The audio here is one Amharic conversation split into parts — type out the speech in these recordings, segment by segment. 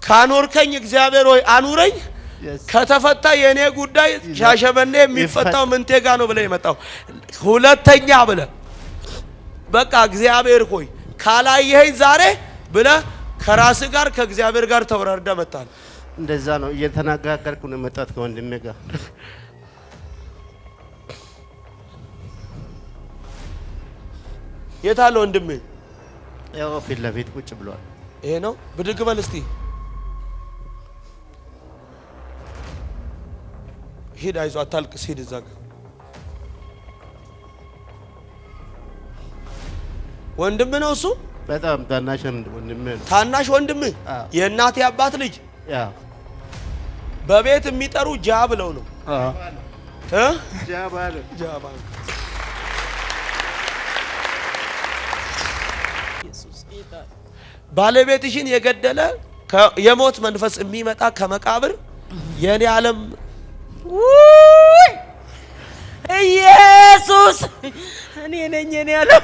ካኖርከኝ እግዚአብሔር ሆይ አኑረኝ ከተፈታ የኔ ጉዳይ ሻሸመኔ የሚፈታው ምንቴጋ ነው ብለ የመጣው ሁለተኛ ብለ በቃ እግዚአብሔር ሆይ ካላየኸኝ ዛሬ ብለ ከራስ ጋር ከእግዚአብሔር ጋር ተወራርዳ መጣል እንደዛ ነው እየተናጋገርኩ ነው መጣት ከወንድሜ ጋር የታለ ወንድሜ ያው ፊት ለፊት ቁጭ ብሏል ይሄ ነው ብድግ በል እስቲ ሂድ አይዞህ አታልቅስ ሂድ እዛ ጋር ወንድም ነው እሱ በጣም ታናሽ ወንድም ነው ታናሽ ወንድም የእናቴ አባት ልጅ ያ በቤት የሚጠሩ ጃ ብለው ነው ጃ ባለቤትሽን የገደለ የሞት መንፈስ የሚመጣ ከመቃብር የኔ ዓለም ኢየሱስ እኔ ነኝ የኔ ዓለም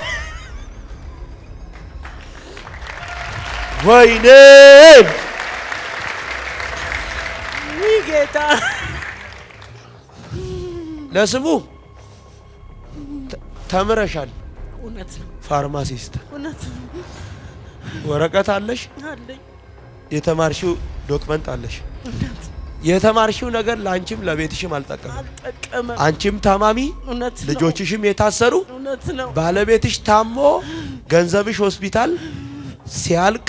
ወይኔ ጌታ ለስሙ ተምረሻል እውነት ነው ፋርማሲስት እውነት ነው ወረቀት አለሽ አለኝ የተማርሽው ዶክመንት አለሽ የተማርሽው ነገር ላንቺም ለቤትሽም አልጠቀመም አንቺም ታማሚ ልጆችሽም የታሰሩ ባለቤትሽ ታሞ ገንዘብሽ ሆስፒታል ሲያልቅ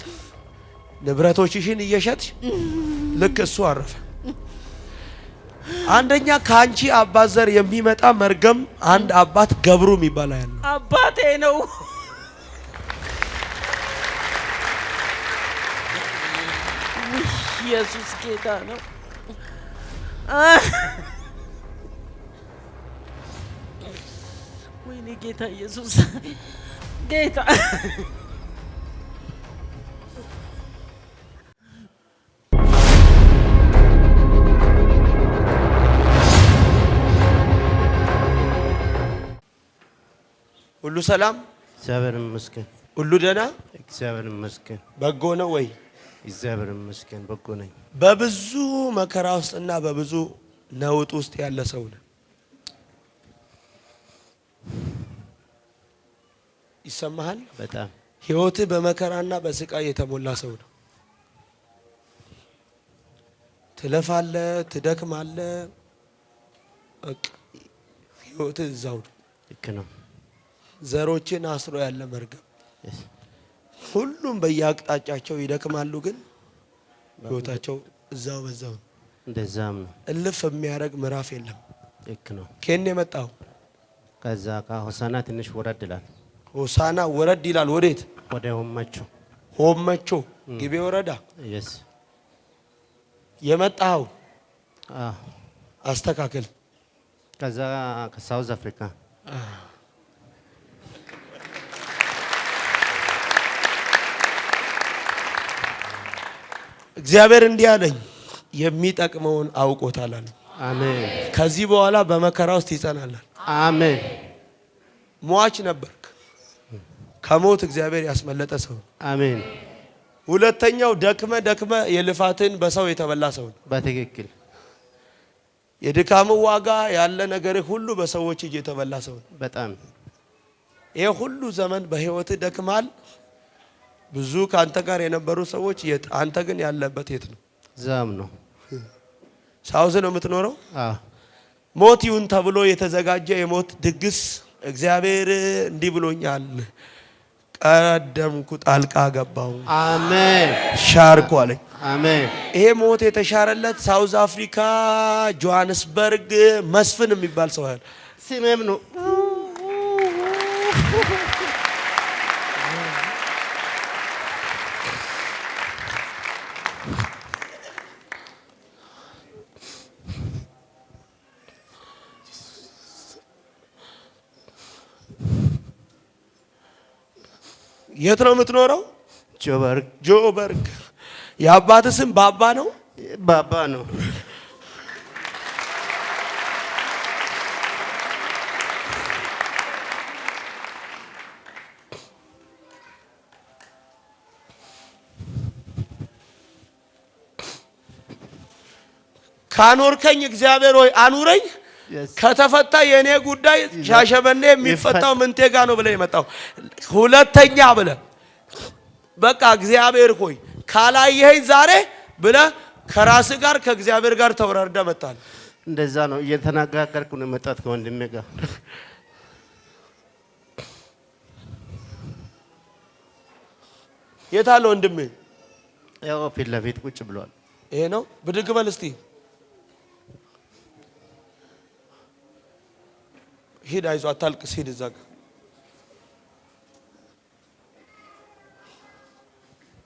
ንብረቶችሽን እየሸጥሽ ልክ እሱ አረፈ አንደኛ ካንቺ አባት ዘር የሚመጣ መርገም አንድ አባት ገብሩ የሚባል ያለ አባቴ ነው ኢየሱስ ጌታ ነው ወይኔ ጌታ ኢየሱስ ጌታ ሁሉ ሰላም እግዚአብሔር ይመስገን ሁሉ ደህና እግዚአብሔር ይመስገን በጎ ነው ወይ እግዚአብሔር ይመስገን በጎ ነኝ በብዙ መከራ ውስጥና በብዙ ነውጥ ውስጥ ያለ ሰው ነው ይሰማሃል በጣም ህይወት በመከራና በስቃይ የተሞላ ሰው ነው ትለፋለ ትደክማለ ህይወት እዛው ልክ ነው ዘሮችን አስሮ ያለ መርገም ሁሉም በየአቅጣጫቸው ይደክማሉ ግን ህይወታቸው እዛው በዛው እንደዛም ነው እልፍ የሚያረግ ምዕራፍ የለም ልክ ነው ከኔ የመጣው ከዛ ከሆሳና ትንሽ ወረድ ይላል ሆሳና ወረድ ይላል ወዴት ወደ ሆመቾ ግቤ ወረዳ yes የመጣው አስተካክል ከዛ ከሳውዝ አፍሪካ እግዚአብሔር እንዲህ አለኝ የሚጠቅመውን አውቆታል አለ አሜን ከዚህ በኋላ በመከራ ውስጥ ይጸናል አሜን ሟች ነበርክ ከሞት እግዚአብሔር ያስመለጠ ሰው አሜን ሁለተኛው ደክመ የልፋትን በሰው የተበላ ሰው በትክክል የድካም ዋጋ ያለ ነገር ሁሉ በሰዎች እጅ የተበላ ሰው በጣም ይሄ ሁሉ ዘመን በህይወት ደክማል ብዙ ካንተ ጋር የነበሩ ሰዎች አንተ ግን ያለበት የት ነው ዛም ነው ሳውዝ ነው የምትኖረው ሞት ይሁን ተብሎ የተዘጋጀ የሞት ድግስ እግዚአብሔር እንዲህ ብሎኛል ቀደምኩ ጣልቃ ገባው አሜን ሻርኩ አለኝ አሜን ይሄ ሞት የተሻረለት ሳውዝ አፍሪካ ጆሃንስበርግ መስፍን የሚባል ሰው ያለ ሲሜም ነው የት ነው የምትኖረው ጆበርግ የአባት ስም ባባ ነው ባባ ነው ካኖርከኝ እግዚአብሔር ሆይ አኑረኝ። ከተፈታ የኔ ጉዳይ ሻሸመኔ የሚፈታው ምንቴ ጋር ነው ብለህ የመጣው ሁለተኛ ብለህ በቃ እግዚአብሔር ሆይ ካላየኸኝ ዛሬ ብለህ ከራስህ ጋር ከእግዚአብሔር ጋር ተወራርዳ መጣል። እንደዛ ነው እየተነጋገርኩ ነው የመጣሁት ከወንድሜ ጋር። የት አለ ወንድሜ? ያው ፊት ለፊት ቁጭ ብሏል። ይሄ ነው። ብድግ በል እስቲ ሂድ፣ አይዞህ አታልቅስ፣ ሂድ እዛ ጋር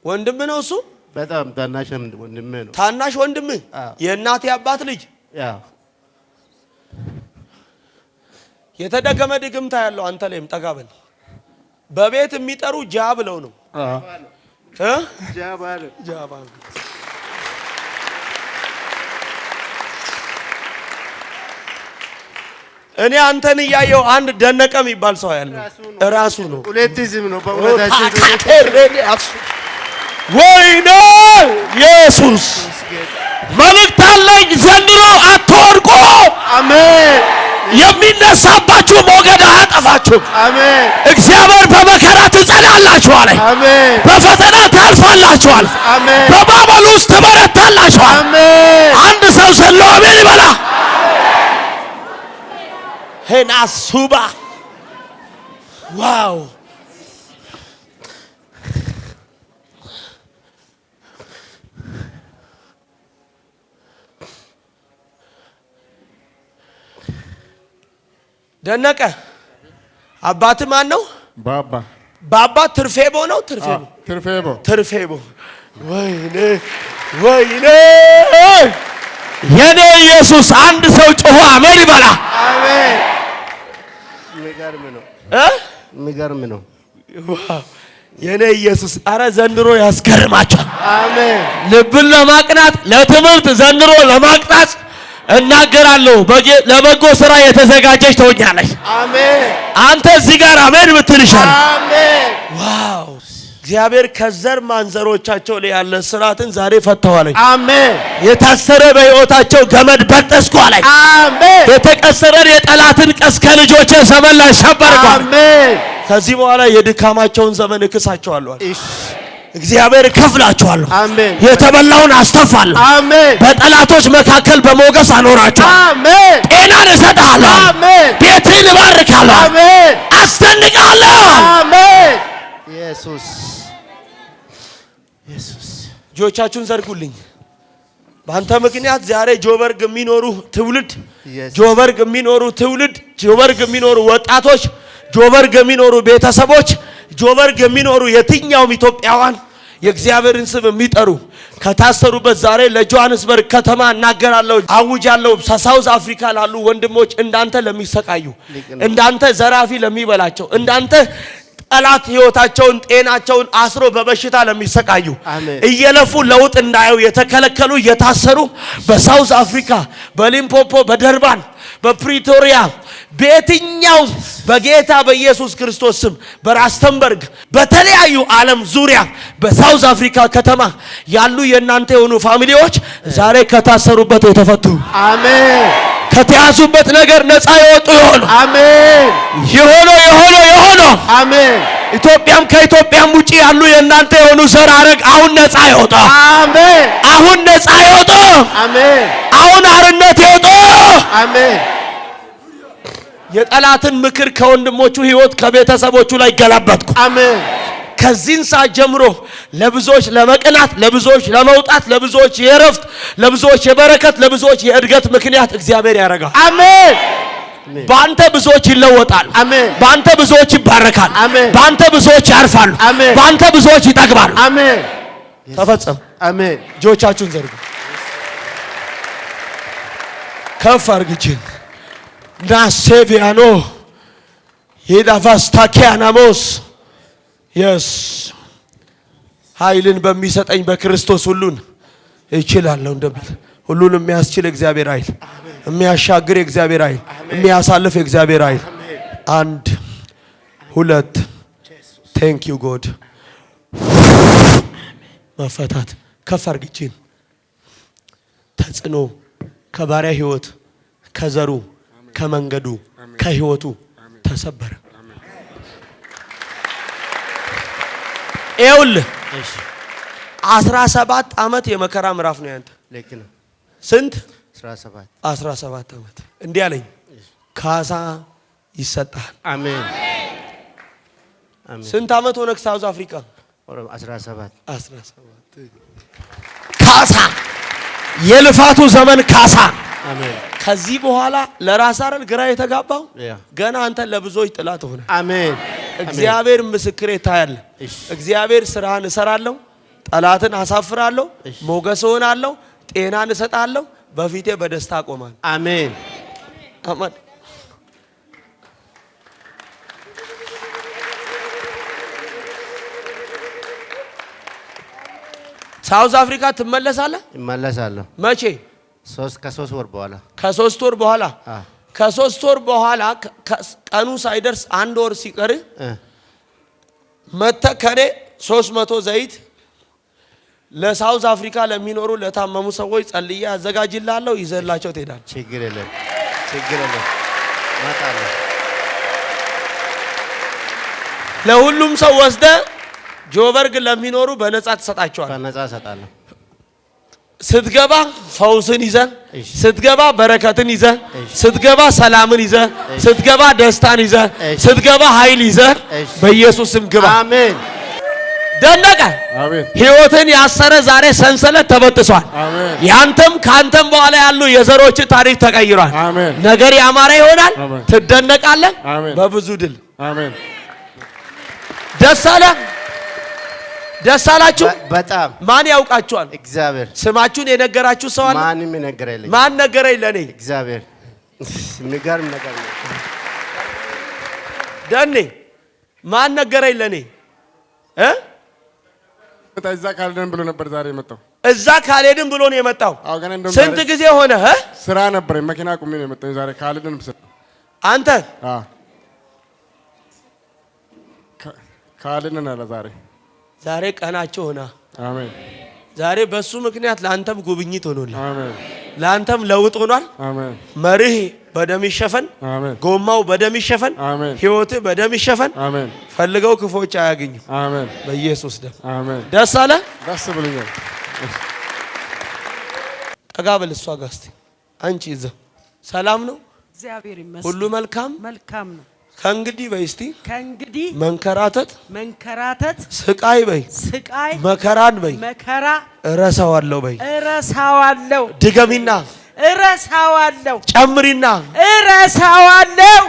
ወንድም ነው እሱ። በጣም ታናሽ ወንድሜ ነው። ታናሽ ወንድም የእናቴ አባት ልጅ። ያው የተደገመ ድግምታ ያለው አንተ ላይም ጠጋ በል። በቤት የሚጠሩ ጃ ብለው ነው ጃ ባለ እኔ አንተን እያየው አንድ ደነቀ የሚባል ሰው ያለው እራሱ ነው። ሁለትዝም ነው በእውነታችን። ወይኔ ኢየሱስ መልእክት አለኝ። ዘንድሮ አትወድቁ። አሜን። የሚነሳባችሁ ሞገድ አያጠፋችሁ። አሜን። እግዚአብሔር በመከራ ትጸናላችኋል። አሜን። በፈተና ታልፋላችኋል። አሜን። በባበል ውስጥ ትበረታላችኋል። አሜን። አንድ ሰው ሰሎ አሜን ይበላ። ሄናሱባ ዋው ደነቀ አባት ማን ነው? ባባ ባባ ትርፌቦ ነው። ትርፌቦ ወይኔ ወይኔ የኔ ኢየሱስ አንድ ሰው ጮሆ አሜን ይበላ። አሜን። የሚገርም ነው። ዋው የኔ ኢየሱስ አረ ዘንድሮ ያስገርማቸዋል። አሜን። ልብን ለማቅናት ለትምህርት ዘንድሮ ለማቅጣት እናገራለሁ። ለበጎ ስራ የተዘጋጀች ትሆኛለሽ። አሜን። አንተ እዚህ ጋር አሜን ብትል ይሻላል። አሜን። ዋው እግዚአብሔር ከዘር ማንዘሮቻቸው ላይ ያለ ስራትን ዛሬ ፈተዋለኝ። አሜን። የታሰረ በሕይወታቸው ገመድ በጠስኩ አለኝ። አሜን። የተቀሰረን የጠላትን ቀስ ከልጆቼ ዘመን ላይ ሰበርኩ። አሜን። ከዚህ በኋላ የድካማቸውን ዘመን እክሳቸዋለሁ። እሺ እግዚአብሔር እከፍላቸዋለሁ። አሜን። የተበላውን አስተፋለሁ። አሜን። በጠላቶች መካከል በሞገስ አኖራቸዋለሁ። አሜን። ጤናን እሰጥሃለሁ። አሜን። ቤትህን እባርካለሁ። አሜን። አስደንቃለሁ። አሜን። ኢየሱስ እጆቻችሁን ዘርጉልኝ። በአንተ ምክንያት ዛሬ ጆበርግ የሚኖሩ ትውልድ፣ ጆበርግ የሚኖሩ ወጣቶች፣ ጆበርግ የሚኖሩ ቤተሰቦች፣ ጆበርግ የሚኖሩ የትኛውም ኢትዮጵያውያን የእግዚአብሔርን ስም የሚጠሩ ከታሰሩበት ዛሬ ለጆሃንስበርግ ከተማ እናገራለሁ፣ አውጃለሁ። ሳውዝ አፍሪካ ላሉ ወንድሞች እንዳንተ ለሚሰቃዩ፣ እንዳንተ ዘራፊ ለሚበላቸው፣ እንዳንተ ጠላት ህይወታቸውን ጤናቸውን አስሮ በበሽታ ለሚሰቃዩ እየለፉ ለውጥ እንዳዩ የተከለከሉ የታሰሩ በሳውዝ አፍሪካ፣ በሊምፖፖ፣ በደርባን፣ በፕሪቶሪያ በየትኛው በጌታ በኢየሱስ ክርስቶስ ስም በራስተንበርግ በተለያዩ ዓለም ዙሪያ በሳውዝ አፍሪካ ከተማ ያሉ የእናንተ የሆኑ ፋሚሊዎች ዛሬ ከታሰሩበት የተፈቱ አሜን። ከተያዙበት ነገር ነፃ የወጡ ይሆኑ። አሜን። የሆነ አሜን። ኢትዮጵያም ከኢትዮጵያም ውጪ ያሉ የእናንተ የሆኑ ዘር ሐረግ አሁን ነፃ ይወጣ። አሜን። አሁን ነፃ ይወጣ። አሜን። አሁን አርነት ይወጣ። አሜን። የጠላትን ምክር ከወንድሞቹ ህይወት ከቤተሰቦቹ ላይ ገለበጥኩ። አሜን። ከዚህን ሰዓት ጀምሮ ለብዙዎች ለመቅናት፣ ለብዙዎች ለመውጣት፣ ለብዙዎች የረፍት፣ ለብዙዎች የበረከት፣ ለብዙዎች የእድገት ምክንያት እግዚአብሔር ያደርጋል። አሜን። በአንተ ብዙዎች ይለወጣሉ። አሜን። በአንተ ብዙዎች ይባረካሉ። አሜን። በአንተ ብዙዎች ያርፋሉ። አሜን። በአንተ ብዙዎች ይጠግባሉ። አሜን። ተፈጸም። አሜን። እጆቻችሁን ዘርጉ። ከፍ አርግችን ናሴቪያኖ የዳቫስታኪያናሞስ የስ ኃይልን በሚሰጠኝ በክርስቶስ ሁሉን እችላለሁ እንደሚል ሁሉን የሚያስችል እግዚአብሔር ኃይል፣ የሚያሻግር እግዚአብሔር ኃይል፣ የሚያሳልፍ እግዚአብሔር ኃይል። አንድ ሁለት ቴንክ ዩ ጎድ መፈታት ከፍ አርግችን ተጽዕኖ ከባሪያ ህይወት ከዘሩ ከመንገዱ ከህይወቱ ተሰበረ። ይኸውልህ 17 ዓመት የመከራ ምዕራፍ ነው ያንተ። ልክ ነው። ስንት? 17 ዓመት። እንዲህ አለኝ ካሳ ይሰጣል። አሜን። ስንት ዓመት ሆነክ ሳውዝ አፍሪካ? 17 ካሳ፣ የልፋቱ ዘመን ካሳ። አሜን። ከዚህ በኋላ ለራስ አይደል ግራ የተጋባው? ገና አንተ ለብዙዎች ጥላት ሆነ። አሜን። እግዚአብሔር ምስክሬ ታያለህ። እግዚአብሔር ስራህን እሰራለሁ፣ ጠላትን አሳፍራለሁ፣ ሞገስ ሆናለሁ፣ ጤናን እሰጣለሁ፣ በፊቴ በደስታ ቆማለሁ። አሜን። አሜን። ሳውዝ አፍሪካ ትመለሳለህ? እመለሳለሁ። መቼ? ከ3 ወር በኋላ። ከ3 ወር በኋላ ከ3 ወር በኋላ ቀኑ ሳይደርስ 1 ወር ሲቀር መተህ ከኔ 300 ዘይት ለሳውዝ አፍሪካ ለሚኖሩ ለታመሙ ሰዎች ጸልዬ አዘጋጅላለሁ። ይዘላቸው ትሄዳለህ። ችግር የለም። እመጣለሁ። ለሁሉም ሰው ወስደህ ጆበርግ ለሚኖሩ በነፃ ትሰጣቸዋለህ። በነፃ እሰጣለሁ። ስትገባ ፈውስን ይዘህ፣ ስትገባ በረከትን ይዘህ፣ ስትገባ ሰላምን ይዘህ፣ ስትገባ ደስታን ይዘህ፣ ስትገባ ኃይል ይዘህ በኢየሱስ ስም ግባ። አሜን። ደነቀ። ህይወትን ያሰረ ዛሬ ሰንሰለት ተበጥሷል። ያንተም ካንተም በኋላ ያሉ የዘሮች ታሪክ ተቀይሯል። ነገር ያማረ ይሆናል። ትደነቃለህ በብዙ ድል። ደስ አለ። ደስ አላችሁ? በጣም። ማን ያውቃችኋል? እግዚአብሔር። ስማችሁን የነገራችሁ ሰው አለ? ማንም የነገረኝ። ማን ነገረኝ? ለኔ እግዚአብሔር። የሚገርም ነገር ነው። ደኔ ማን ነገረኝ? ለኔ እዛ ካልሄድን ብሎ ነበር ዛሬ የመጣው። እዛ ካልሄድን ብሎ ነው የመጣው። ስንት ጊዜ ሆነ? ስራ ነበር መኪና ቁሜ ነው የመጣው። ዛሬ ካልሄድን አንተ ካልሄድን አለ ዛሬ ቀናቸው ሆና። አሜን። ዛሬ በሱ ምክንያት ለአንተም ጉብኝት ሆኖልህ፣ አሜን። ለአንተም ለውጥ ሆኗል። አሜን። መርህ በደም ይሸፈን፣ አሜን። ጎማው በደም ይሸፈን፣ አሜን። ህይወትህ በደም ይሸፈን። አሜን። ፈልገው ክፎች አያገኙ። አሜን። በኢየሱስ ደም። አሜን። ደስ አለ። ደስ ብሎኛል። ጠጋ በል እሷ ጋር እስቲ። አንቺ እዛ ሰላም ነው? እግዚአብሔር ይመስገን። ሁሉ መልካም ነው። ከእንግዲህ በይ እስቲ ከእንግዲህ መንከራተት ስቃይ በይ መከራን በይ እረሳዋለሁ በይ። እረሳዋለሁ። ድገሚና እረሳዋለሁ። ጨምሪና እረሳዋለሁ።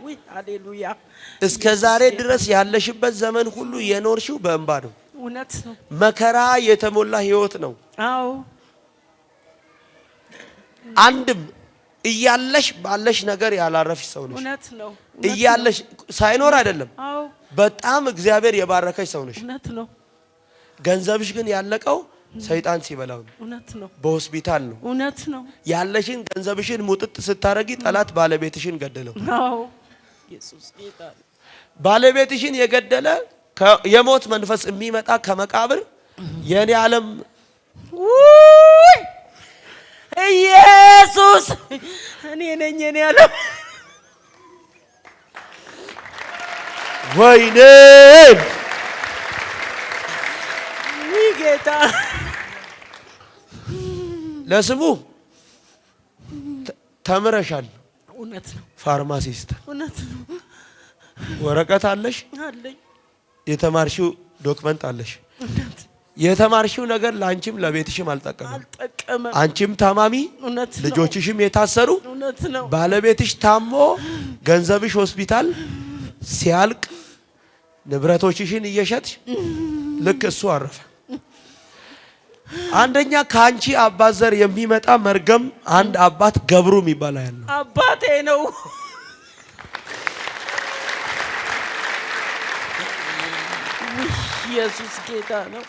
ወይ ሃሌሉያ። እስከ ዛሬ ድረስ ያለሽበት ዘመን ሁሉ የኖርሽው በእንባ ነው። እውነት ነው። መከራ የተሞላ ህይወት ነው። አዎ። አንድም እያለሽ ባለሽ ነገር ያላረፍሽ ሰው ነሽ። እውነት ነው። እያለሽ ሳይኖር አይደለም። አዎ። በጣም እግዚአብሔር የባረከሽ ሰው ነሽ። እውነት ነው። ገንዘብሽ ግን ያለቀው ሰይጣን ሲበላው ነው። እውነት ነው። በሆስፒታል ነው። እውነት ነው። ያለሽን ገንዘብሽን ሙጥጥ ስታረጊ ጠላት ባለቤትሽን ገደለው። አዎ። ኢየሱስ ጌታ። ባለቤትሽን የገደለ የሞት መንፈስ የሚመጣ ከመቃብር የኔ ዓለም ኢየሱስ እኔ ነኝ የኔ ዓለም። ወይኔ ጌታ ለስሙ ተምረሻል። እውነት ነው። ፋርማሲስት። እውነት ነው። ወረቀት አለሽ? አለኝ። የተማርሽው ዶክመንት አለሽ? የተማርሽው ነገር ላንቺም ለቤትሽም አልጠቀመም። አንቺም ታማሚ፣ ልጆችሽም የታሰሩ፣ ባለቤትሽ ታሞ ገንዘብሽ ሆስፒታል ሲያልቅ ንብረቶችሽን እየሸጥሽ ልክ እሱ አረፈ። አንደኛ ከአንቺ አባት ዘር የሚመጣ መርገም አንድ አባት ገብሩ የሚባል ያለው አባቴ ነው። ኢየሱስ ጌታ ነው።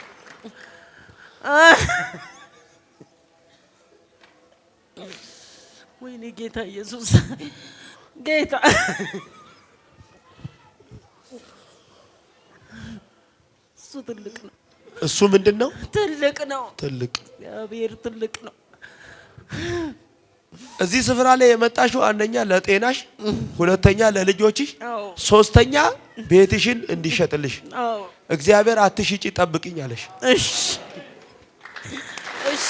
ወይኔ ጌታ ኢየሱስ ጌታ እሱ ትልቅ ነው። እሱ ምንድን ነው? ትልቅ ነው። ትልቅ እግዚአብሔር ትልቅ ነው። እዚህ ስፍራ ላይ የመጣሽው አንደኛ ለጤናሽ፣ ሁለተኛ ለልጆችሽ፣ አዎ ሶስተኛ ቤትሽን እንዲሸጥልሽ። አዎ እግዚአብሔር አትሽጪ ጠብቂኝ አለሽ። እሺ እሺ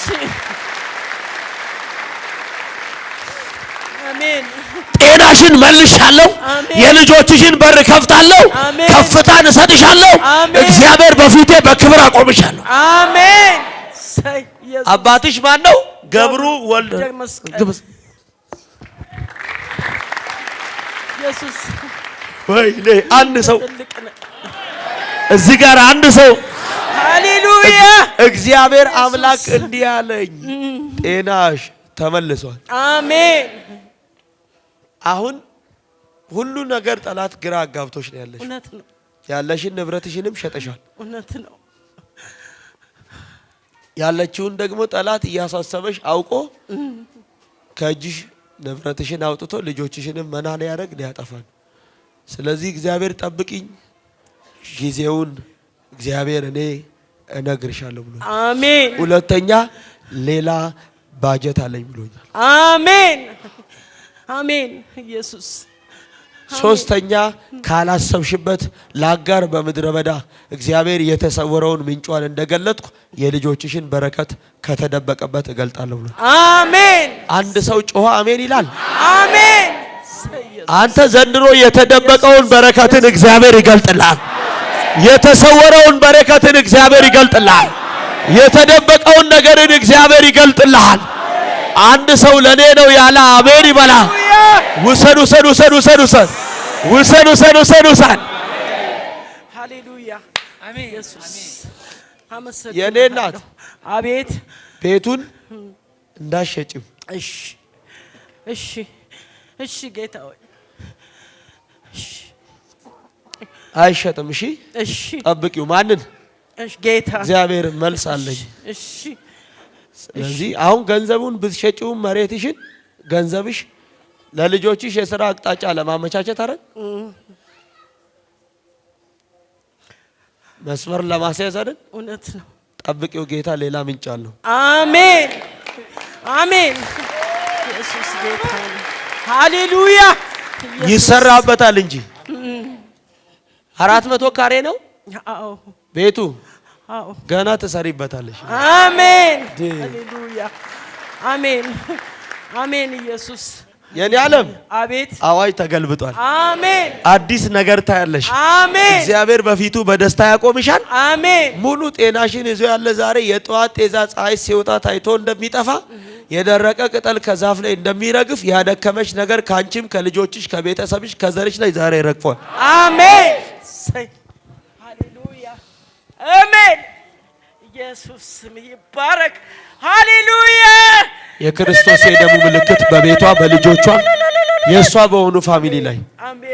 አሜን። ጤናሽን መልሻለሁ። አሜን። የልጆችሽን በር ከፍታለሁ። አሜን። ከፍታን እሰጥሻለሁ። አሜን። እግዚአብሔር በፊቴ በክብር አቆምሻለሁ። አሜን። ሰይ ኢየሱስ አባትሽ ማን ነው? ገብሩ ወልድ መስቀል ኢየሱስ ወይኔ አንድ ሰው ትልቅ ነው። እዚህ ጋር አንድ ሰው ሃሌሉያ እግዚአብሔር አምላክ እንዲህ አለኝ፣ ጤናሽ ተመልሷል። አሜን። አሁን ሁሉ ነገር ጠላት ግራ አጋብቶሽ ነው ያለሽ። እውነት ነው። ያለሽን ንብረትሽንም ሸጠሻል። እውነት ነው። ያለችውን ደግሞ ጠላት እያሳሰበሽ አውቆ ከእጅሽ ንብረትሽን አውጥቶ ልጆችሽንም መና ሊያደርግ ሊያጠፋል። ስለዚህ እግዚአብሔር ጠብቂኝ፣ ጊዜውን እግዚአብሔር እኔ እነግርሻለሁ ብሎ አሜን። ሁለተኛ ሌላ ባጀት አለኝ ብሎኛል። አሜን አሜን። ኢየሱስ ሶስተኛ ካላሰብሽበት ለአጋር በምድረ በዳ እግዚአብሔር የተሰወረውን ምንጯን እንደገለጥኩ የልጆችሽን በረከት ከተደበቀበት እገልጣለሁ ብሎ አሜን። አንድ ሰው ጮኸ አሜን ይላል። አሜን። አንተ ዘንድሮ የተደበቀውን በረከትን እግዚአብሔር ይገልጥልሃል። የተሰወረውን በረከትን እግዚአብሔር ይገልጥልሃል። የተደበቀውን ነገርን እግዚአብሔር ይገልጥልሃል። አንድ ሰው ለኔ ነው ያለ አሜን ይበላ። ውሰድ ውሰድ ውሰድ ውሰድ ውሰድ ውሰድ ውሰድ ውሰድ ውሰድ። ሃሌሉያ አሜን። ኢየሱስ አመሰግናለሁ። የኔ እናት አቤት ቤቱን እንዳሸጭም። እሺ እሺ እሺ ጌታ ሆይ እሺ አይሸጥም። እሺ እሺ ጠብቂው። ማንን? እሺ ጌታ እግዚአብሔር መልስ አለኝ። እሺ ስለዚህ አሁን ገንዘቡን ብትሸጪውም መሬትሽን ገንዘብሽ ለልጆችሽ የሥራ አቅጣጫ ለማመቻቸት አረ መስመር ለማስያዝ አይደል? እውነት ነው። ጠብቂው። ጌታ ሌላ ምንጭ አለው። አሜን አሜን። ኢየሱስ ጌታ ነው። ሃሌሉያ ይሰራበታል እንጂ 400 ካሬ ነው አዎ ቤቱ። አዎ ገና ትሰሪበታለሽ። አሜን ሃሌሉያ አሜን አሜን። ኢየሱስ የኔ ዓለም አቤት አዋጅ ተገልብጧል። አሜን አዲስ ነገር ታያለሽ። አሜን እግዚአብሔር በፊቱ በደስታ ያቆምሻል። አሜን። ሙሉ ጤናሽን ይዞ ያለ ዛሬ የጠዋት ጤዛ ፀሐይ ሲወጣ ታይቶ እንደሚጠፋ የደረቀ ቅጠል ከዛፍ ላይ እንደሚረግፍ ያደከመች ነገር ካንቺም ከልጆችሽ ከቤተሰብሽ ከዘርሽ ላይ ዛሬ ረግፏል። አሜን ሃሌሉያ አሜን። ኢየሱስ ስም ይባረክ። ሃሌሉያ የክርስቶስ የደሙ ምልክት በቤቷ በልጆቿ የእሷ በሆኑ ፋሚሊ ላይ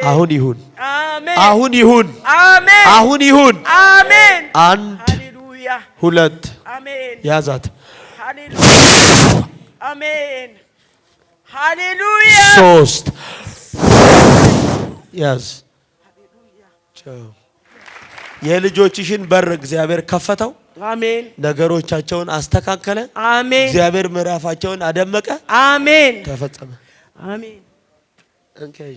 አሁን ይሁን፣ አሜን አሁን ይሁን፣ አሜን አሁን ይሁን። አሜን። አንድ ሃሌሉያ ሁለት አሜን ያዛት። ሃሌሉያ አሜን ሃሌሉያ ሶስት ያዝ። የልጆችሽን በር እግዚአብሔር ከፈተው። አሜን ነገሮቻቸውን አስተካከለ። አሜን እግዚአብሔር ምዕራፋቸውን አደመቀ። አሜን ተፈጸመ። አሜን። እንከይ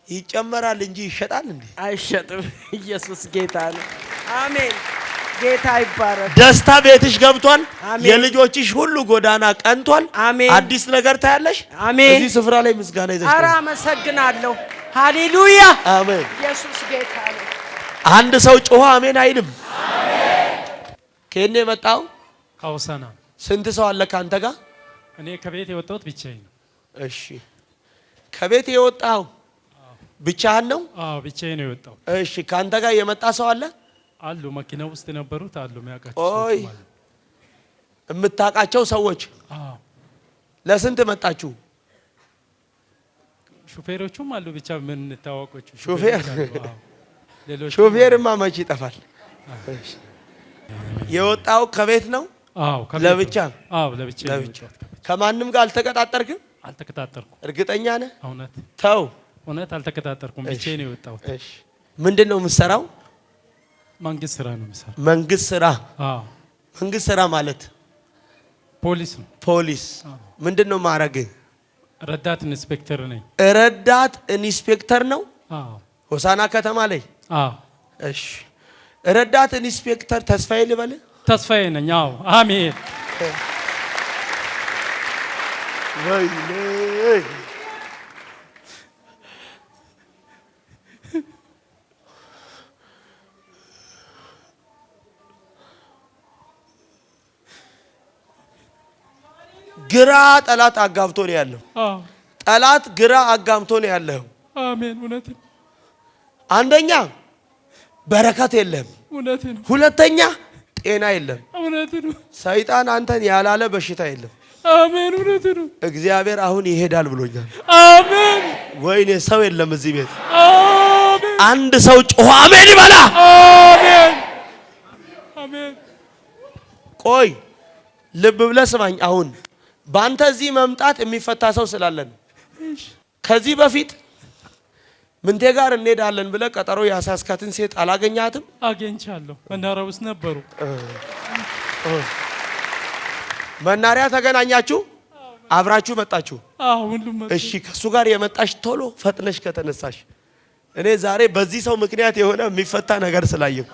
ይጨመራል እንጂ ይሸጣል እንዴ? አይሸጥም። ኢየሱስ ጌታ ነው። አሜን። ጌታ ይባረክ። ደስታ ቤትሽ ገብቷል። አሜን። የልጆችሽ ሁሉ ጎዳና ቀንቷል። አሜን። አዲስ ነገር ታያለሽ። አሜን። እዚህ ስፍራ ላይ ምስጋና ይዘሽ ኧረ አመሰግናለሁ። ሃሌሉያ አሜን። ኢየሱስ ጌታ ነው። አንድ ሰው ጮኸ አሜን አይልም? ከኔ የመጣው ከሆሳና ስንት ሰው አለ ካንተ ጋር? እኔ ከቤት የወጣሁት ብቻዬን ነው። እሺ ከቤት የወጣው ብቻህን ነው? አዎ ብቻዬን ነው የወጣሁት። እሺ ካንተ ጋር የመጣ ሰው አለ? አሉ መኪና ውስጥ የነበሩት አሉ የሚያውቃቸው ኦይ ሰዎች አሉ። የምታውቃቸው ሰዎች አዎ ለስንት መጣችሁ? ሹፌሮቹም አሉ ብቻ ምን እንታወቆቹ ሹፌር ሌሎች ሹፌርማ መች ይጠፋል? እሺ የወጣው ከቤት ነው? አዎ ለብቻ? አዎ ለብቻ ለብቻ። ከማንም ጋር አልተቀጣጠርክም? አልተከታተልኩም። እርግጠኛ ነህ? እውነት ተው። እውነት አልተከታተልኩም። ብቻዬን ነው የወጣሁት። እሺ ምንድን ነው የምትሰራው? መንግስት ስራ ነው የምሰራው። መንግስት ስራ። አዎ መንግስት ስራ ማለት ፖሊስ ነው። ፖሊስ። ምንድነው ማረግ? ረዳት ኢንስፔክተር ነኝ። ረዳት ኢንስፔክተር ነው። አዎ ሆሳና ከተማ ላይ። አዎ እሺ ረዳት ኢንስፔክተር ተስፋዬ ልበል? ተስፋዬ ነኝ። አዎ አሜን። ወይኔ ግራ ጠላት አጋብቶ ነው ያለው። አዎ ጠላት ግራ አጋምቶ ነው ያለው። አሜን። እውነት ነው። አንደኛ በረከት የለም። እውነት ነው። ሁለተኛ ጤና የለም። እውነት ነው። ሰይጣን አንተን ያላለ በሽታ የለም። አሜን። እውነት ነው። እግዚአብሔር አሁን ይሄዳል ብሎኛል። አሜን። ወይኔ ሰው የለም እዚህ ቤት። አሜን። አንድ ሰው ጮኸ አሜን ይበላ። አሜን። አሜን። ቆይ ልብ ብለህ ስማኝ። አሁን ባንተ እዚህ መምጣት የሚፈታ ሰው ስላለን ከዚህ በፊት ምንቴ ጋር እንሄዳለን ብለህ ቀጠሮ ያሳስካትን ሴት አላገኛትም? አገኝቻለሁ። መናሪያ ውስጥ ነበሩ። መናሪያ ተገናኛችሁ? አብራችሁ መጣችሁ? አዎ ሁሉም መጡ። እሺ ከሱ ጋር የመጣሽ ቶሎ ፈጥነሽ ከተነሳሽ እኔ ዛሬ በዚህ ሰው ምክንያት የሆነ የሚፈታ ነገር ስላየሁ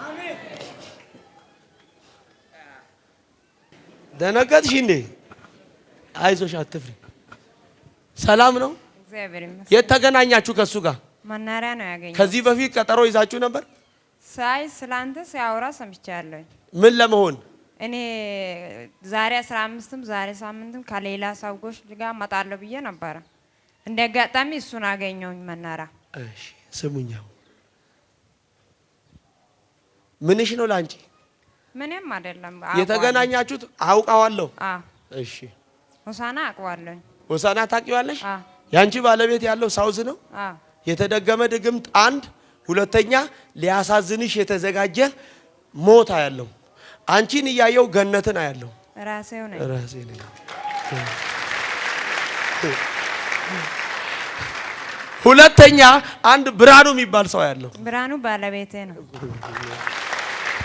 ደነገጥሽ እንዴ? አይዞሽ አትፍሪ። ሰላም ነው? እግዚአብሔር ይመስገን። የት ተገናኛችሁ ከሱ ጋር? መናሪያ ነው ያገኘው። ከዚህ በፊት ቀጠሮ ይዛችሁ ነበር? ሳይ ስላንተ ሲያወራ ሰምቻለሁ። ምን ለመሆን? እኔ ዛሬ 15ም ዛሬ ሳምንትም ከሌላ ሰዎች ጋር መጣለሁ ብዬ ነበረ። እንደ አጋጣሚ እሱን አገኘሁኝ መናሪያ። እሺ ስሙኛው ምንሽ ነው ላንቺ? ምንም አይደለም። የተገናኛችሁት አውቃዋለሁ። እሺ ሆሳና አውቀዋለሁ። ሆሳና ታውቂዋለሽ? ያንቺ ባለቤት ያለው ሳውዝ ነው። የተደገመ ድግምት አንድ፣ ሁለተኛ ሊያሳዝንሽ የተዘጋጀ ሞት አያለው። አንቺን እያየው ገነትን አያለው። ራሴው ነኝ። ራሴ ነኝ። ሁለተኛ አንድ ብርሃኑ የሚባል ሰው ያለው። ብርሃኑ ባለቤቴ ነው።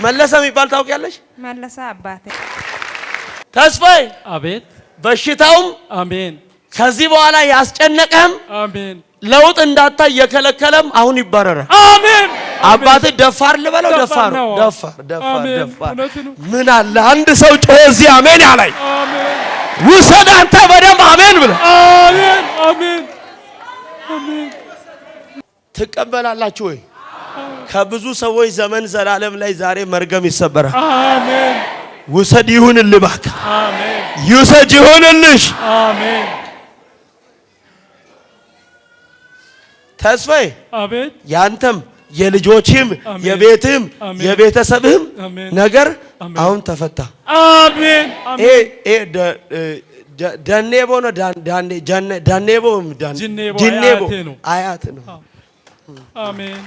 መለሰ የሚባል ታውቂያለሽ? መለሰ አባቴ። ተስፋዬ አቤት። በሽታውም አሜን። ከዚህ በኋላ ያስጨነቀህም አሜን። ለውጥ እንዳታይ የከለከለም አሁን ይባረራል። አሜን። አባትህ ደፋር ልበለው? ደፋር ነው። ደፋር። እውነት ነው። ምን አለ አንድ ሰው ጮኸ እዚህ አሜን ያላይ። አሜን። ውሰድ አንተ በደንብ አሜን ብለህ። አሜን። አሜን። አሜን። ትቀበላላችሁ ወይ? ከብዙ ሰዎች ዘመን ዘላለም ላይ ዛሬ መርገም ይሰበራል። አሜን። ውሰድ ይሁንልህ እባክህ። አሜን። ይውሰድ ይሁንልሽ። አሜን። ተስፋዬ አቤት። ያንተም የልጆችም የቤትም የቤተሰብህም ነገር አሁን ተፈታ። አሜን። ደኔቦ ነው ደኔቦ ጅኔቦ አያት ነው። አሜን።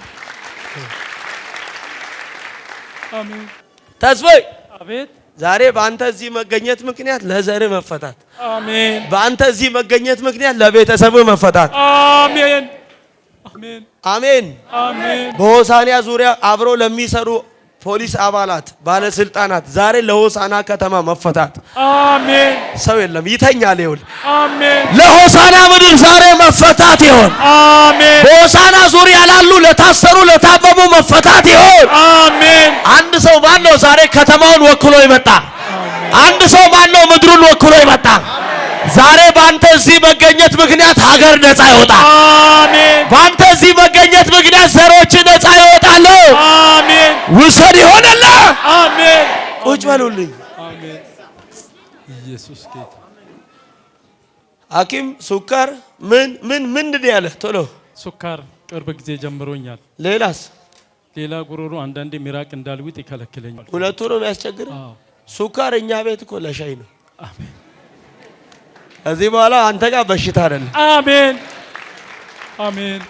አሜን። ተስፋዬ አቤት። ዛሬ በአንተ እዚህ መገኘት ምክንያት ለዘር መፈታት፣ አሜን። በአንተ እዚህ መገኘት ምክንያት ለቤተሰብ መፈታት። አሜን። አሜን። አሜን። አሜን። በሆሳና ዙሪያ አብሮ ለሚሰሩ ፖሊስ አባላት፣ ባለስልጣናት ዛሬ ለሆሳና ከተማ መፈታት። አሜን። ሰው የለም ይተኛል። ይሁን። አሜን። ለሆሳና ምድር ዛሬ መፈታት ይሁን። አሜን። በሆሳና ዙሪያ ላሉ ለታሰሩ ለታመሙ መፈታት ይሁን። አሜን። አንድ ሰው ማን ነው ዛሬ ከተማውን ወክሎ ይመጣ? አንድ ሰው ማን ነው ምድሩን ወክሎ ይመጣ? ዛሬ ባንተ እዚህ መገኘት ምክንያት ሀገር ነፃ ይወጣል። አሜን። ባንተ እዚህ መገኘት ምክንያት ዘሮች ነፃ ይወጣሉ። አሜን። ውሰድ ይሆንልህ። አሜን። ቁጭ በሉልኝ። አሜን። ኢየሱስ ጌታ። ሐኪም ሱካር ምንድን ያለ? ቶሎ ሱካር ቅርብ ጊዜ ጀምሮኛል። ሌላስ? ሌላ ጉሮሮ አንዳንዴ ሚራቅ እንዳልውጥ ይከለክለኛል። ሁለቱ ነው የሚያስቸግር። ሱካር እኛ ቤት እኮ ለሻይ ነው። አሜን። ከዚህ በኋላ አንተ ጋር በሽታ አይደለም። አሜን። አሜን።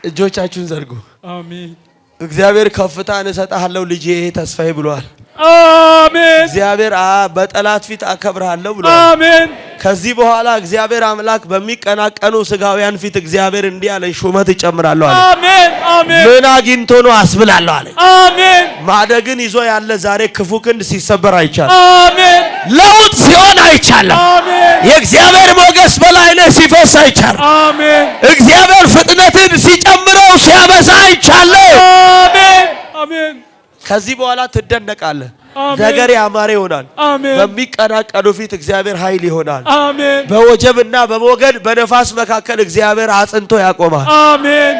እጆቻችሁን ዘርጉ። አሜን። እግዚአብሔር ከፍታን እሰጥሃለሁ ልጄ ተስፋዬ ብሏል። አሜን እግዚአብሔር በጠላት ፊት አከብርሃለሁ ብሏል። አሜን ከዚህ በኋላ እግዚአብሔር አምላክ በሚቀናቀኑ ስጋውያን ፊት እግዚአብሔር እንዲህ አለ፣ ሹመት ይጨምራለሁ አለ። አሜን አሜን ምን አግኝቶ ነው አስብላለሁ አለ። አሜን ማደግን ይዞ ያለ ዛሬ ክፉ ክንድ ሲሰበር አይቻለሁ። አሜን ለውጥ ሲሆን አይቻለሁ። አሜን የእግዚአብሔር ሞገስ በላይ ላይ ሲፈስ አይቻለሁ። አሜን እግዚአብሔር ፍጥነትን ሲጨምረው ሲያበዛ አይቻለሁ። አሜን አሜን ከዚህ በኋላ ትደነቃለህ። አሜን። ነገር ያማረ ይሆናል። አሜን። በሚቀናቀኑ ፊት እግዚአብሔር ኃይል ይሆናል። አሜን በወጀብና በሞገድ በነፋስ መካከል እግዚአብሔር አጽንቶ ያቆማል። አሜን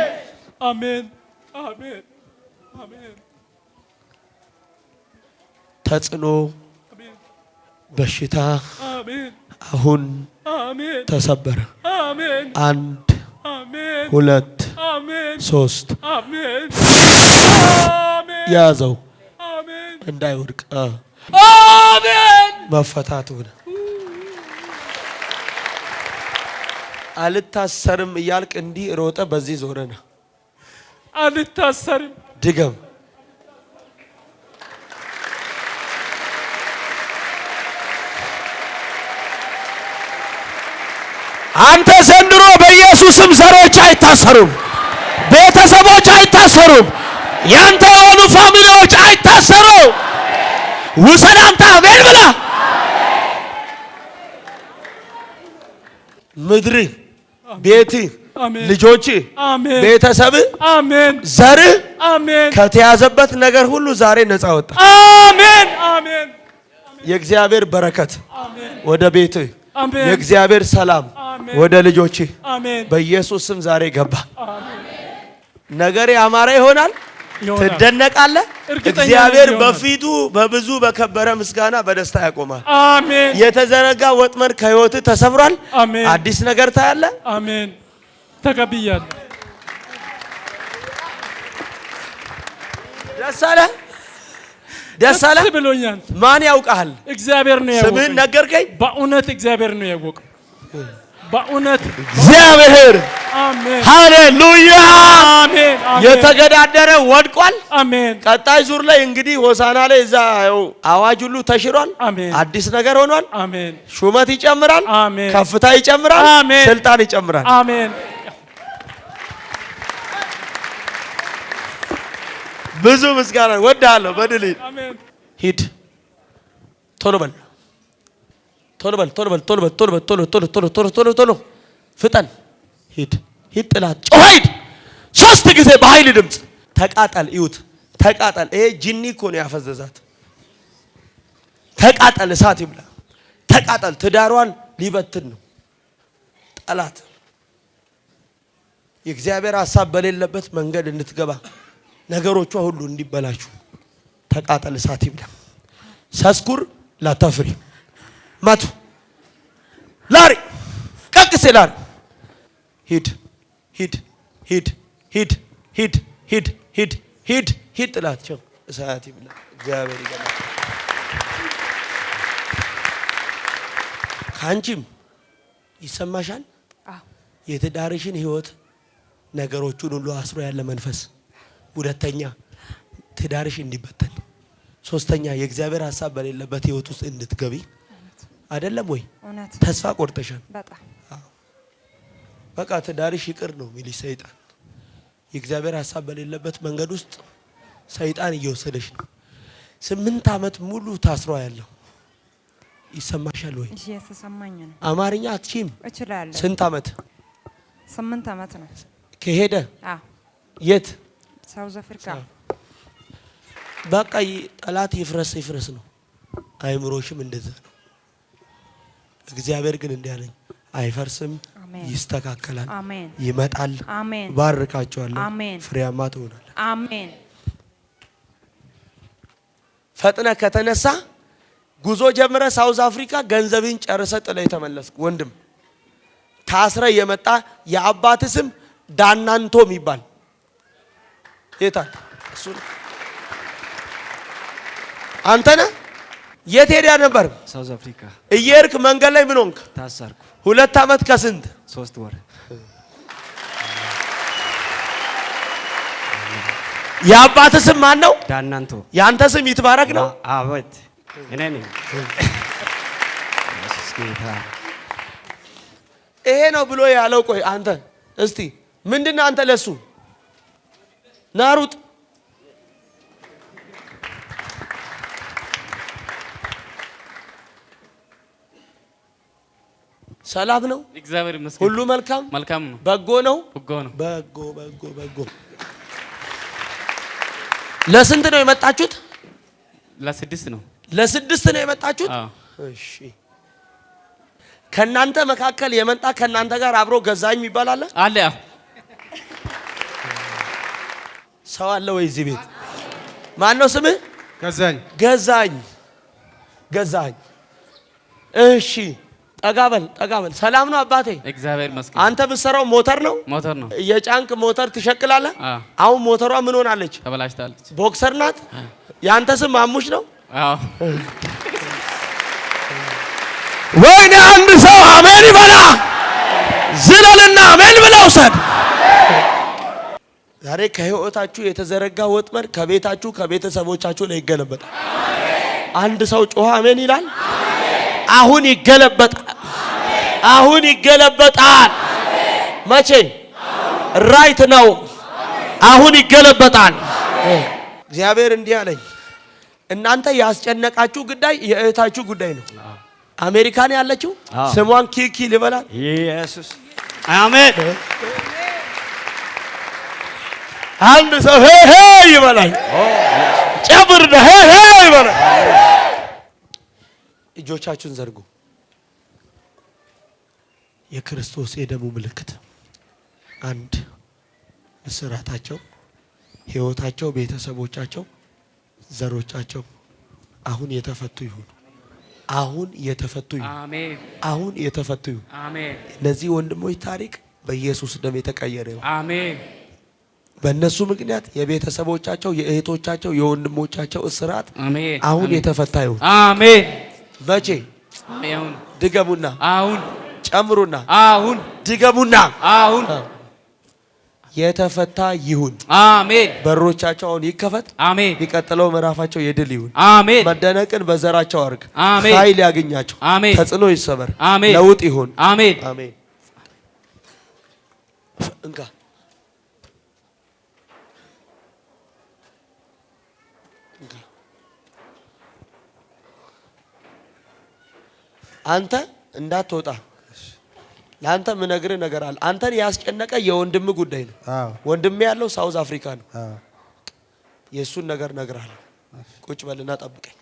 አሜን አሜን አሜን ተጽዕኖ፣ በሽታ አሜን አሁን አሜን ተሰበረ። አሜን 1 አሜን 2 አሜን 3 አሜን አሜን ያዘው አሜን እንዳይወድቅ አሜን መፈታት ሆነ። አልታሰርም እያልክ እንዲህ ሮጠ በዚህ ዞረና አልታሰርም ድገም። አንተ ዘንድሮ በኢየሱስም ዘሮች አይታሰሩም፣ ቤተሰቦች አይታሰሩም፣ ያንተ የሆኑ ፋሚሊዎች አይታሰሩም። ውሰድ አንተ አሜን ብላ ምድር፣ ቤት፣ አሜን ልጆች፣ አሜን ቤተሰብ፣ አሜን ዘር አሜን ከተያዘበት ነገር ሁሉ ዛሬ ነፃ ወጣ። አሜን አሜን የእግዚአብሔር በረከት አሜን ወደ ቤት፣ አሜን የእግዚአብሔር ሰላም አሜን ወደ ልጆች አሜን በኢየሱስ ስም ዛሬ ገባ። አሜን ነገር ያማረ ይሆናል። ይሆናል። ትደነቃለህ። እርግጠኛ እግዚአብሔር ነኝ ይሆናል። በፊቱ በብዙ በከበረ ምስጋና በደስታ ያቆማል። አሜን የተዘረጋ ወጥመድ ከህይወት ተሰብሯል። አሜን አዲስ ነገር ታያለ። አሜን ተቀብያለሁ። ደስ አለ፣ ደስ አለ። ደስ ብሎኛል። ማን ያውቃል? እግዚአብሔር ነው ያወቀኝ። ስምህን ነገርከኝ። በእውነት እግዚአብሔር ነው ያወቀው። በእውነት እግዚአብሔር አሜን ሃሌሉያ። አሜን አሜን የተገዳደረ ወድቋል። አሜን ቀጣይ ዙር ላይ እንግዲህ ሆሳና ላይ እዛ አዋጅ ሁሉ ተሽሯል። አሜን አዲስ ነገር ሆኗል። አሜን ሹመት ይጨምራል። አሜን ከፍታ ይጨምራል። አሜን ስልጣን ይጨምራል። አሜን ብዙ ምስጋና ወዳለሁ። በድል አሜን ሂድ። ቶሎ በል ቶሎ በል ቶሎ በል ቶሎ በል ቶሎ በል ቶሎ ቶሎ ቶሎ ቶሎ ቶሎ ቶሎ ፍጠን። ሂድ ሂድ። ጥላት ጮህ ሂድ። 3 ጊዜ በኃይል ድምፅ ተቃጠል። ይሁት ተቃጠል። ይሄ ጂኒ እኮ ነው ያፈዘዛት። ተቃጠል። እሳት ይብላ። ተቃጠል። ትዳሯን ሊበትን ነው ጠላት። የእግዚአብሔር ሐሳብ በሌለበት መንገድ እንድትገባ ነገሮቿ ሁሉ እንዲበላሹ ተቃጠል። እሳት ይብላ። ሰስኩር ላታፍሪ ማቱ ላሪ ቀቅስ ላሪ ሂድ ሂድ ሂድ ሂድ ሂድ ሂድ ሂድ ሂድ ሂድ። ጥላቸው እሳት ይብላ። እግዚአብሔር ይገባል። ካንቺም ይሰማሻል። የትዳርሽን ህይወት ነገሮቹን ሁሉ አስሮ ያለ መንፈስ። ሁለተኛ ትዳርሽ እንዲበተን፣ ሶስተኛ የእግዚአብሔር ሐሳብ በሌለበት ህይወት ውስጥ እንድትገቢ አይደለም ወይ? ተስፋ ቆርጠሻል። በቃ ትዳርሽ ይቅር ነው የሚልሽ ሰይጣን። የእግዚአብሔር ሐሳብ በሌለበት መንገድ ውስጥ ሰይጣን እየወሰደሽ ነው። 8 ዓመት ሙሉ ታስሮ ያለው ይሰማሻል ወይ? እየተሰማኝ ነው። አማርኛ አትችይም? እችላለሁ። ስንት ዓመት? 8 ዓመት ነው። ከሄደ አዎ። የት? ሳውዝ አፍሪካ። በቃ ጠላት ይፍረስ ይፍረስ ነው። አይምሮሽም እንደዛ ነው። እግዚአብሔር ግን እንዲያለኝ አይፈርስም፣ ይስተካከላል፣ ይመጣል። ባርካቸዋለሁ። ፍሬያማ ትሆናለህ። አሜን። ፈጥነ ከተነሳ ጉዞ ጀምረ ሳውዝ አፍሪካ ገንዘብን ጨርሰ ጥለ የተመለስክ ወንድም ታስረ የመጣ የአባት ስም ዳናንቶ የሚባል የታል? እሱ አንተ ነህ? የት ሄዳ ነበር? ሳውዝ አፍሪካ። እየሄድክ መንገድ ላይ ምን ሆንክ? ታሰርኩ። 2 ዓመት ከስንት? 3 ወር። የአባት ስም ማን ነው? ዳናንቶ ያንተ ስም ይትባረክ ነው። አበት እኔ ነኝ። ኢየሱስ ጌታ ይሄ ነው ብሎ ያለው። ቆይ አንተ እስቲ ምንድነው አንተ ለሱ ናሩጥ ሰላም ነው። እግዚአብሔር ይመስገን። ሁሉ መልካም መልካም ነው። በጎ ነው። በጎ ነው። በጎ ለስንት ነው የመጣችሁት? ለስድስት ነው። ለስድስት ነው የመጣችሁት? እሺ። ከናንተ መካከል የመጣ ከናንተ ጋር አብሮ ገዛኝ የሚባል አለ? አለ። ሰው አለ ወይ እዚህ ቤት? ማን ነው ስምህ? ገዛኝ። እሺ ጠጋበል። ሰላም ነው አባቴ? እግዚአብሔር ይመስገን። አንተ የምትሰራው ሞተር ነው? ሞተር ነው። የጫንክ ሞተር ትሸክላለህ? አሁን ሞተሯ ምን ሆናለች? ተበላሽታለች። ቦክሰር ናት። ያንተ ስም ማሙሽ ነው? አዎ። ወይኔ አንድ ሰው አሜን ይበላ። ዝለልና አሜን ብለው ሰድ ዛሬ ከህይወታችሁ የተዘረጋ ወጥመድ ከቤታችሁ ከቤተሰቦቻችሁ ላይ ይገለበጣል። አንድ ሰው ጮኸ አሜን ይላል። አሁን ይገለበጣል። መቼ? ራይት ነው። አሁን ይገለበጣል። እግዚአብሔር እንዲህ አለኝ፣ እናንተ ያስጨነቃችሁ ጉዳይ የእህታችሁ ጉዳይ ነው። አሜሪካን ያለችው ስሟን ኪኪ ልበላት። ኢየሱስ አሜን። አንድ ሰው ሄ ሄ ይበላል። ጨብር ሄ ሄ ይበላል። እጆቻችሁን ዘርጉ። የክርስቶስ የደሙ ምልክት አንድ እስራታቸው፣ ህይወታቸው፣ ቤተሰቦቻቸው፣ ዘሮቻቸው አሁን የተፈቱ ይሁን። አሁን የተፈቱ ይሁን። አሜን። እነዚህ ወንድሞች ታሪክ በኢየሱስ ደም የተቀየረ ይሁን። አሜን። በእነሱ ምክንያት የቤተሰቦቻቸው፣ የእህቶቻቸው፣ የወንድሞቻቸው እስራት አሜን። አሁን የተፈታ ይሁን። አሜን። መቼ? አሁን። ድገሙና አሁን። ጨምሩና አሁን። ድገሙና አሁን። የተፈታ ይሁን። አሜን። በሮቻቸው አሁን ይከፈት። አሜን። የሚቀጥለው ምዕራፋቸው የድል ይሁን። አሜን። መደነቅን በዘራቸው አርግ። አሜን። ኃይል ያገኛቸው። አሜን። ተጽዕኖ ይሰበር። አሜን። ለውጥ ይሁን። አሜን። አሜን። እንካ አንተ እንዳትወጣ ለአንተ ምነግርህ ነገር አለ። አንተን ያስጨነቀ የወንድም ጉዳይ ነው። ወንድሜ ያለው ሳውዝ አፍሪካ ነው። የእሱን ነገር እነግርሃለሁ። ቁጭ በልና ጠብቀኝ።